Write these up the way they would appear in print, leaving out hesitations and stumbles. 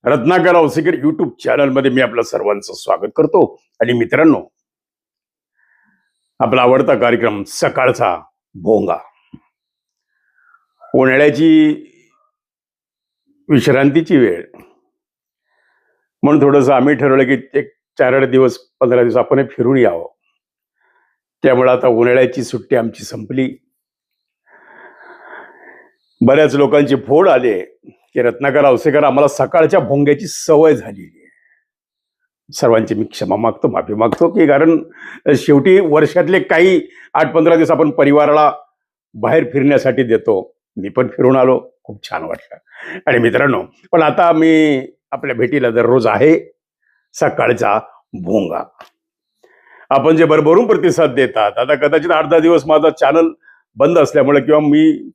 Ratnakar Ausekar YouTube चॅनलमध्ये मी आपलं सर्वांचं स्वागत करतो. आणि मित्रांनो, आपला आवडता कार्यक्रम सकाळचा भोंगा. उन्हाळ्याची विश्रांतीची वेळ म्हणून थोडंसं आम्ही ठरवलं की एक 4 दिवस 15 दिवस आपण फिरून यावं. त्यामुळे आता उन्हाळ्याची सुट्टी आमची संपली. बऱ्याच लोकांचे फोन आले की रत्नाकर औसेकर, आम्हाला सकाळच्या भोंग्याची सवय झालेली आहे. सर्वांची मी क्षमा मागतो, माफी मागतो, की कारण शेवटी वर्षातले काही 8-15 दिवस आपण परिवाराला बाहेर फिरण्यासाठी देतो. मी पण फिरून आलो, खूप छान वाटलं. आणि मित्रांनो, पण आता मी आपल्या भेटीला दररोज आहे सकाळचा भोंगा. आपण जे भरभरून प्रतिसाद देतात, आता कदाचित 8-10 दिवस माझा चॅनल बंद असल्यामुळे किंवा मी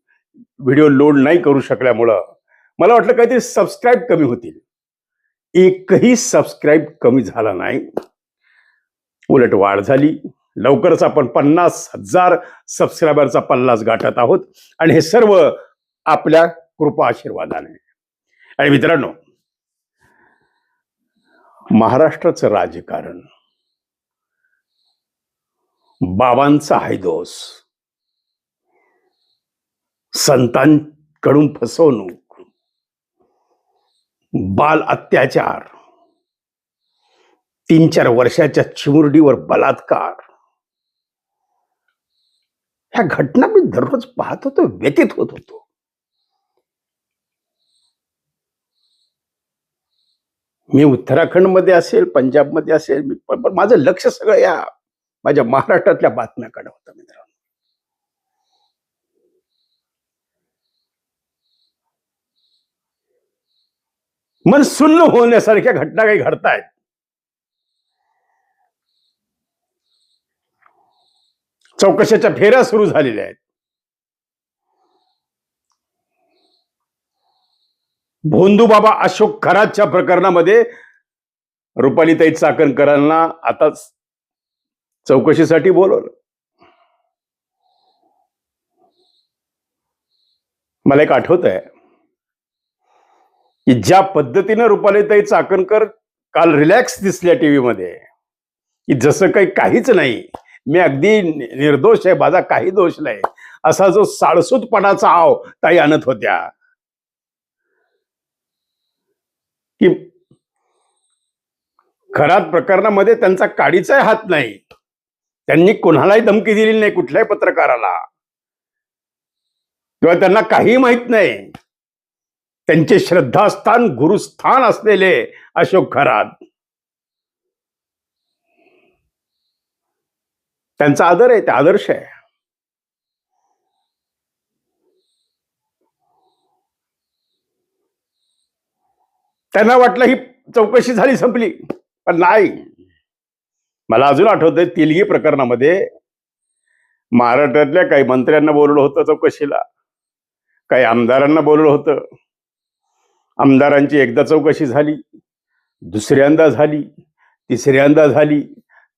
व्हिडिओ लोड नाही करू शकल्यामुळं मला वाटलं काहीतरी सबस्क्राईब कमी होतील. एकही सबस्क्राईब कमी झाला नाही, उलट वाढ झाली. लवकरच आपण 50,000 सबस्क्रायबरचा पल्लाच गाठत आहोत आणि हे सर्व आपल्या कृपा आशीर्वादाने. आणि मित्रांनो, महाराष्ट्राचं राजकारण, बाबांचा हैदोस, संतांकडून फसवणूक, बाल अत्याचार, 3-4 वर्षाच्या चिमुरडीवर बलात्कार, ह्या घटना मी दररोज पाहत होतो, व्यथित होत होतो. मी उत्तराखंडमध्ये असेल, पंजाबमध्ये असेल, पण माझं लक्ष सगळं या माझ्या महाराष्ट्रातल्या बातम्याकडे होतं. मित्रांनो, मन सुन्न होण्यासारख्या घटना काही घडतायत. चौकशाच्या फेऱ्या सुरू झालेल्या आहेत. भोंदूबाबा अशोक खरातच्या प्रकरणामध्ये रुपालीताई चाकणकरांना आता चौकशीसाठी बोलवलं. मला एक आठवत आहे की ज्या पद्धतीनं रुपालीताई चाकणकर काल रिलॅक्स दिसल्या टीव्हीमध्ये, की जसं काही काहीच नाही, मी अगदी निर्दोष आहे, माझा काही दोष नाही, असा जो साळसूतपणाचा आव ताई आणत होत्या, की खरात प्रकरणामध्ये त्यांचा काडीचाही हात नाही. त्यांनी कोणालाही धमकी दिलेली नाही, कुठल्याही पत्रकाराला, किंवा त्यांना काही माहित नाही. त्यांचे श्रद्धास्थान, गुरुस्थान असलेले अशोक खरात, त्यांचा आदर आहे, ते आदर्श आहे. त्यांना वाटलं ही चौकशी झाली, संपली, पण नाही. मला अजून आठवतंय, तिलगी प्रकरणामध्ये महाराष्ट्रातल्या काही मंत्र्यांना बोलवलं होतं चौकशीला, काही आमदारांना बोलवलं होतं. आमदारांची एकदा चौकशी झाली, दुसऱ्यांदा झाली, तिसऱ्यांदा झाली,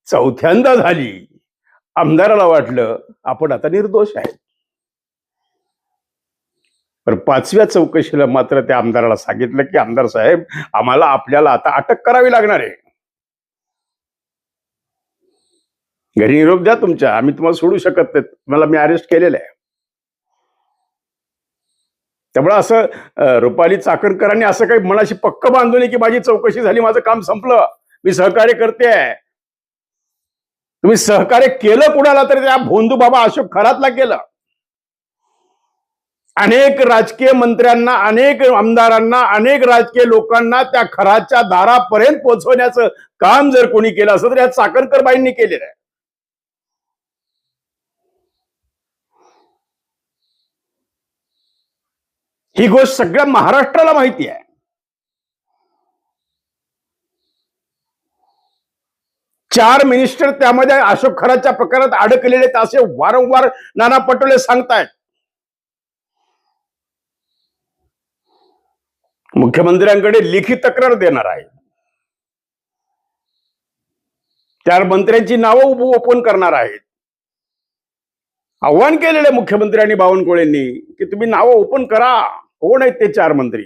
चौथ्यांदा झाली. आमदाराला वाटलं आपण आता निर्दोष आहे. पण 5व्या चौकशीला मात्र त्या आमदाराला सांगितलं की आमदार साहेब, आम्हाला आपल्याला आता अटक करावी लागणार आहे. घरी निरोप द्या तुमच्या, आम्ही तुम्हाला सोडू शकत नाही, तुम्हाला मी अरेस्ट केलेलं आहे. त्यामुळे असं रुपाली चाकणकरांनी असं काही मनाशी पक्क बांधू नये की माझी चौकशी झाली, माझं काम संपलं, मी सहकार्य करते. तुम्ही सहकार्य केलं कुणाला तरी त्या भोंदूबाबा अशोक खरातला केलं. अनेक राजकीय मंत्र्यांना, अनेक आमदारांना, अनेक राजकीय लोकांना त्या खराच्या दारापर्यंत पोहोचवण्याचं काम जर कोणी केलं असं तर या चाकणकर बाईंनी केलेलं आहे. ही गोष्ट सगळ्या महाराष्ट्राला माहिती आहे. चार मिनिस्टर त्यामध्ये अशोक खराच्या प्रकारात अडकलेले असे वारंवार नाना पटोले सांगतायत. मुख्यमंत्र्यांकडे लेखी तक्रार देणार आहे. 4 मंत्र्यांची नावं ओपन करणार आहेत. आव्हान केलेलं मुख्यमंत्र्यांनी बावनकुळेंनी की तुम्ही नावं ओपन करा, कोण आहेत ते 4 मंत्री,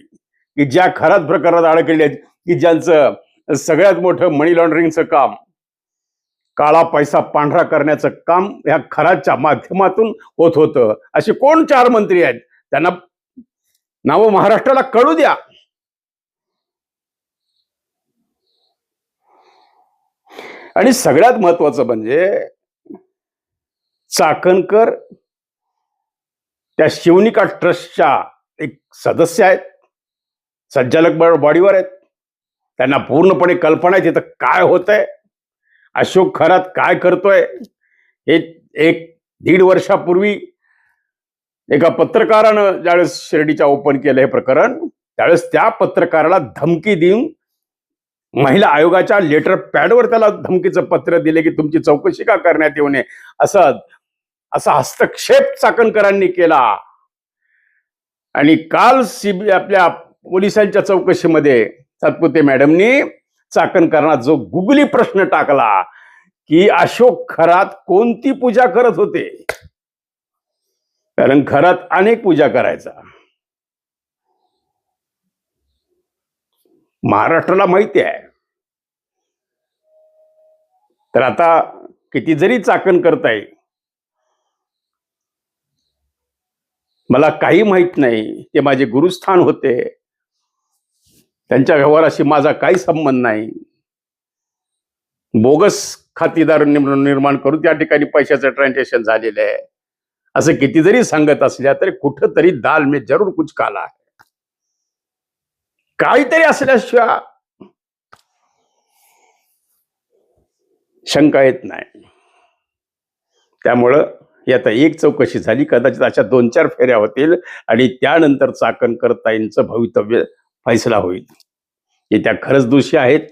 की ज्या खरात प्रकारात अडकलेले आहेत, की ज्यांचं सगळ्यात मोठं मनी लॉन्ड्रिंगचं काम, काळा पैसा पांढरा करण्याचं काम ह्या खराच्या माध्यमातून होत होतं, असे कोण 4 मंत्री आहेत? त्यांना नावं महाराष्ट्राला कळू द्या. आणि सगळ्यात महत्वाचं म्हणजे चाकणकर त्या शिवनिका ट्रस्टच्या एक सदस्य आहेत, संचालक बॉडीवर आहेत. त्यांना पूर्णपणे कल्पना आहे तिथं काय होतंय, अशोक खरात काय करतोय. हे 1-1.5 वर्षापूर्वी एका पत्रकारानं ज्यावेळेस शिर्डीच्या ओपन केलं हे प्रकरण, त्यावेळेस त्या पत्रकाराला धमकी देऊन महिला आयोगाच्या लेटर पॅडवर त्याला धमकीचं पत्र दिले की तुमची चौकशी का करण्यात येऊ नये, असा हस्तक्षेप चाकणकरांनी केला. आणि काल आपल्या पोलिसांच्या चौकशीमध्ये सातपुते मॅडमनी चाकणकरांना जो गुगली प्रश्न टाकला की अशोक खरात कोणती पूजा करत होते, कारण खरात अनेक पूजा करायचा, महाराष्ट्राला माहिती आहे. तर आता किती जरी चाकण करताय, मला काही माहित नाही, ते माझे गुरुस्थान होते, त्यांच्या व्यवहाराशी माझा काही संबंध नाही, बोगस खातेदार निर्माण करून त्या ठिकाणी पैशाचं ट्रान्झॅक्शन झालेलं आहे, असं किती जरी सांगत असल्या तरी कुठंतरी दाल में जरूर कुछ काला आहे. काहीतरी असल्याशिवाय शंका येत नाही. त्यामुळं आता एक चौकशी झाली, कदाचित अशा 2-4 फेऱ्या होतील आणि त्यानंतर चाकणकर ताईंचं भवितव्य फैसला होईल की त्या खरंच दोषी आहेत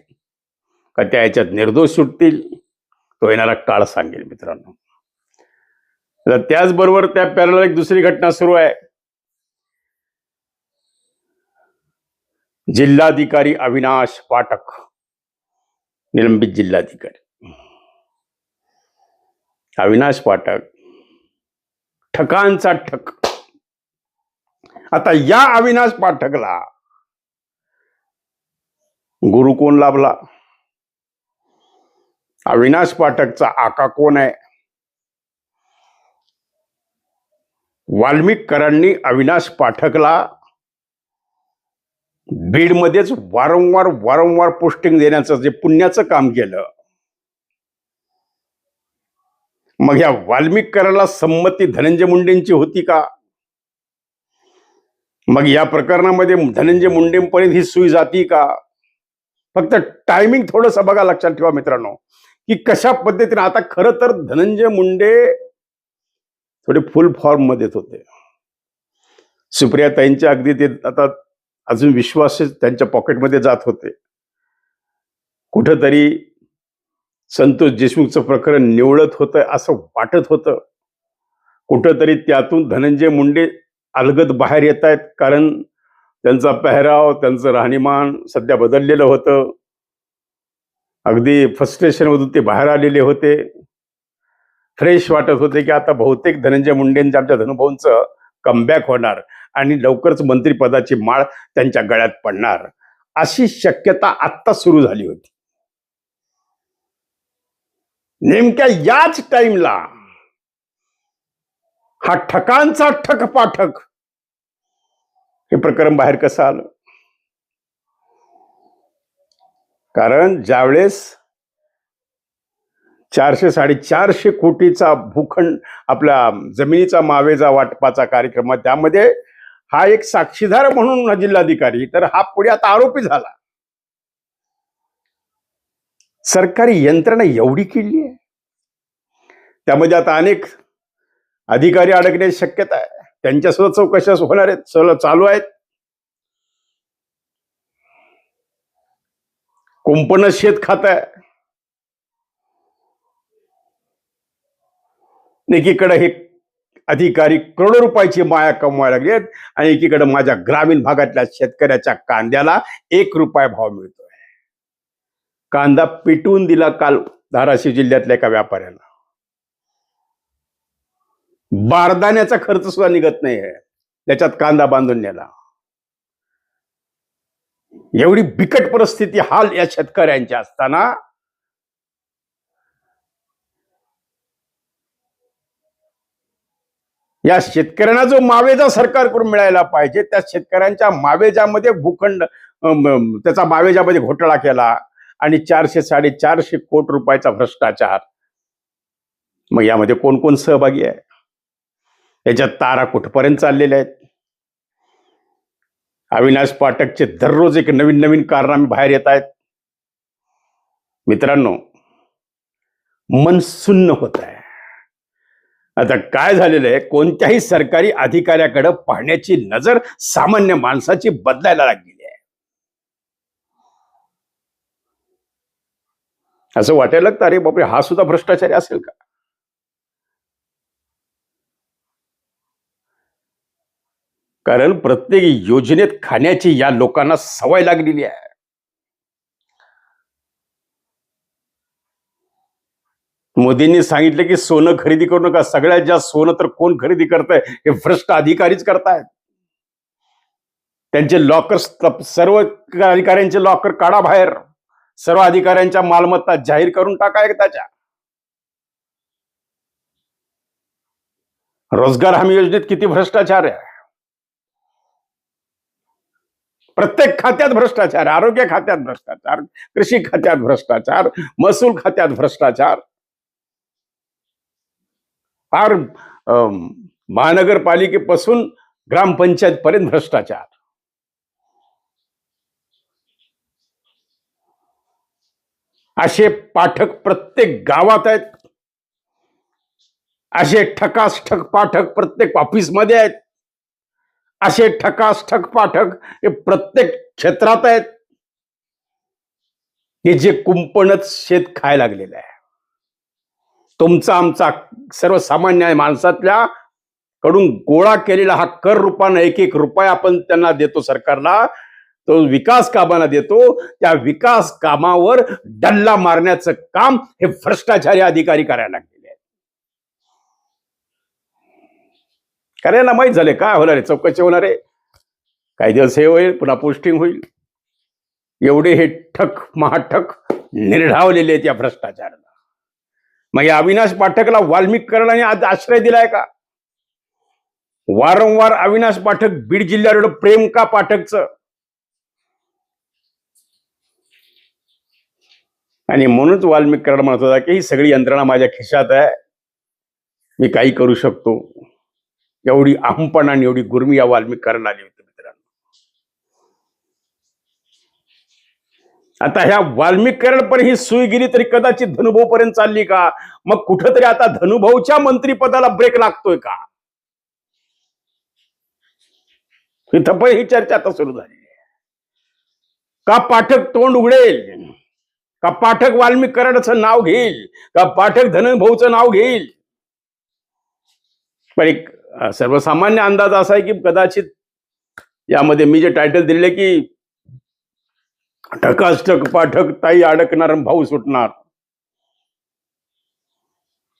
का त्या याच्यात निर्दोष सुटतील, तो येणारा काळ सांगेल मित्रांनो. त्याचबरोबर त्या पॅरलल एक दुसरी घटना सुरू आहे. जिल्हाधिकारी अविनाश पाठक, निलंबित जिल्हाधिकारी अविनाश पाठक, ठकांचा ठक. आता या अविनाश पाठकला गुरु कोण लाभला? अविनाश पाठकचा आका कोण आहे? वाल्मिकरांनी अविनाश पाठकला बीडमध्येच वारंवार पोस्टिंग देण्याचं जे पुण्याचं काम केलं, मग या वाल्मिकराला संमती धनंजय मुंडेंची होती का? मग या प्रकरणामध्ये धनंजय मुंडेंपर्यंत ही सुई जाती का? फक्त टायमिंग थोडंसं बघा, लक्षात ठेवा मित्रांनो की कशा पद्धतीने. आता खरं तर धनंजय मुंडे थोडे फुल फॉर्म मध्येच होते. सुप्रियाताईंच्या अगदी ते आता अजून विश्वास त्यांच्या पॉकेटमध्ये जात होते. कुठंतरी संतोष देशमुखचं प्रकरण निवळत होतं असं वाटत होतं. कुठंतरी त्यातून धनंजय मुंडे अलगद बाहेर येत आहेत, कारण त्यांचा पेहराव, त्यांचं राहणीमान सध्या बदललेलं होतं. अगदी फ्रस्ट्रेशनमधून ते बाहेर आलेले होते. फ्रेश वाटत होते की आता बहुतेक धनंजय मुंडेंच्या, आमच्या धनुभाऊंचं कमबॅक होणार आणि लवकरच मंत्रिपदाची माळ त्यांच्या गळ्यात पडणार, अशी शक्यता आत्ता सुरू झाली होती. नेमक्या याच टाइमला हा ठकांचा ठक पाठक हे प्रकरण बाहेर कसं आलं? कारण ज्यावेळेस 400-450 कोटीचा भूखंड, आपल्या जमिनीचा मावेजा वाटपाचा कार्यक्रम, त्यामध्ये हा एक साक्षीदार म्हणून जिल्हाधिकारी, तर हा पुढे आता आरोपी झाला. सरकारी यंत्रणा एवढी किडली आहे, त्यामध्ये आता अनेक अधिकारी अडकण्याची शक्यता आहे. त्यांच्यासोबत चौकशा होणार आहेत, चालू आहेत. कुंपण शेत खात आहे. एकीकडे हे अधिकारी करोडो रुपयाची माया कमवायला लागलेत आणि एकीकडे माझ्या ग्रामीण भागातल्या शेतकऱ्याच्या कांद्याला 1 रुपया भाव मिळतोय. कांदा पिटवून दिला काल धाराशिव जिल्ह्यातल्या एका व्यापाऱ्याला. बारदाण्याचा खर्च सुद्धा निघत नाहीये, त्याच्यात कांदा बांधून नेला. एवढी बिकट परिस्थिती, हाल या शेतकऱ्यांच्या असताना या शेतकऱ्यांना जो मावेजा सरकारकडून मिळायला पाहिजे, त्या शेतकऱ्यांच्या मावेजामध्ये भूखंड त्याचा मावेजामध्ये घोटाळा केला आणि 400-450 कोटी रुपयाचा भ्रष्टाचार. मग यामध्ये कोण कोण सहभागी आहे? याच्यात तारा कुठपर्यंत चाललेल्या आहेत? अविनाश पाठकचे दररोज एक नवीन नवीन कारनामे बाहेर येत आहेत. मित्रांनो, मन सुन्न होत आहे. आता काय झालेलं आहे, कोणत्याही सरकारी अधिकाऱ्याकडे पाहण्याची नजर सामान्य माणसाची बदलायला लागलेली आहे. असं वाटायला लागतं, अरे बापरे, हा सुद्धा भ्रष्टाचारी असेल का? कारण प्रत्येक योजनेत खाण्याची या लोकांना सवय लागलेली आहे. मोदींनी सांगितलं की सोनं खरेदी करू नका. सगळ्यात जास्त सोनं तर कोण खरेदी करतंय? हे भ्रष्ट अधिकारीच करतायत. त्यांचे लॉकर, सर्व अधिकाऱ्यांचे लॉकर काढा बाहेर. सर्व अधिकाऱ्यांच्या मालमत्ता जाहीर करून टाका एकदाच्या. रोजगार हमी योजनेत किती भ्रष्टाचार आहे. प्रत्येक खात्यात भ्रष्टाचार, आरोग्य खात्यात भ्रष्टाचार, कृषी खात्यात भ्रष्टाचार, महसूल खात्यात भ्रष्टाचार, फार महानगरपालिकेपासून ग्रामपंचायत पर्यंत भ्रष्टाचार. असे पाठक प्रत्येक गावात आहेत. असे ठकास-ठक पाठक प्रत्येक ऑफिसमध्ये आहेत. असे ठकास-ठक पाठक हे प्रत्येक क्षेत्रात आहेत, हे जे कुंपणच शेत खायला लागलेलं आहे. तुमचा आमचा सर्वसामान्य माणसातल्या कडून गोळा केलेला हा कर रूपानं एक रुपया आपण त्यांना देतो सरकारला, तो विकास कामाला देतो. त्या विकास कामावर डल्ला मारण्याचं काम हे भ्रष्टाचारी अधिकारी करायला लागलेले आहेत. करायला माहीत झाले काय होणार आहे, चौकशी होणार आहे, काही दिवस हे होईल, पुन्हा पोस्टिंग होईल. एवढे हे ठक महाठक निर्ढावलेले आहेत या भ्रष्टाचाराला. मग या अविनाश पाठकला वाल्मिक कराडाने आज आश्रय दिलाय का? वारंवार अविनाश पाठक बीड जिल्ह्यावर प्रेम का पाठकचं? आणि म्हणूनच वाल्मिक कराड म्हणत होता की ही सगळी यंत्रणा माझ्या खिशात आहे, मी काही करू शकतो. एवढी अहंपणा आणि एवढी गुर्मी या वाल्मिक कराड आली होती मित्रांनो. आता ह्या वाल्मिक कराड पण ही सुई गेली तरी कदाचित धनुभाऊ पर्यंत चालली का? मग कुठंतरी आता धनुभाऊच्या मंत्रिपदाला ब्रेक लागतोय का? इथं पण ही चर्चा आता सुरू झाली का? पाठक तोंड उघडेल का? पाठक वाल्मिक कराडाचं नाव घेईल का? पाठक धनुभाऊचं नाव घेईल? पण एक सर्वसामान्य अंदाज असा आहे की कदाचित यामध्ये मी जे टायटल दिले की ठकासठक पाठक ताई अडकणार भाऊ सुटणार,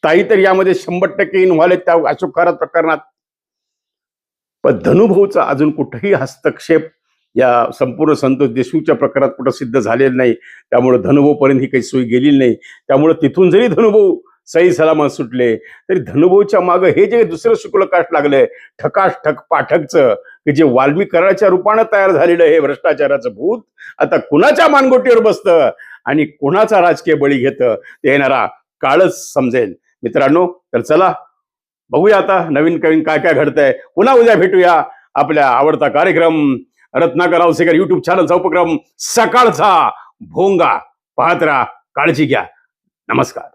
ताई तर यामध्ये 100% इन्व्हॉल्व आहेत त्या अशोक प्रकरणात. पण धनुभाऊचा अजून कुठेही हस्तक्षेप या संपूर्ण संतोष देशमुखच्या प्रकारात कुठं सिद्ध झालेलं नाही. त्यामुळे धनुभाऊ पर्यंत ही काही सोय गेलेली नाही. त्यामुळे तिथून जरी धनुभाऊ सही सलामत सुटले तरी धनुभाऊच्या मागे हे जे दुसरं शुक्लकाष्ट लागलंय ठकासठक पाठकचं, की जे वाल्मिक कराडाच्या रूपानं तयार झालेलं हे भ्रष्टाचाराचं भूत आता कुणाच्या मानगोटीवर बसतं आणि कुणाचा राजकीय बळी घेतं ते येणारा काळच समजेल मित्रांनो. तर चला बघूया आता नवीन नवीन काय काय घडतंय. पुन्हा उद्या भेटूया आपल्या आवडता कार्यक्रम रत्नाकर औसेकर युट्यूब चॅनलचा उपक्रम सकाळचा भोंगा. पाहत राहा, काळजी घ्या. नमस्कार.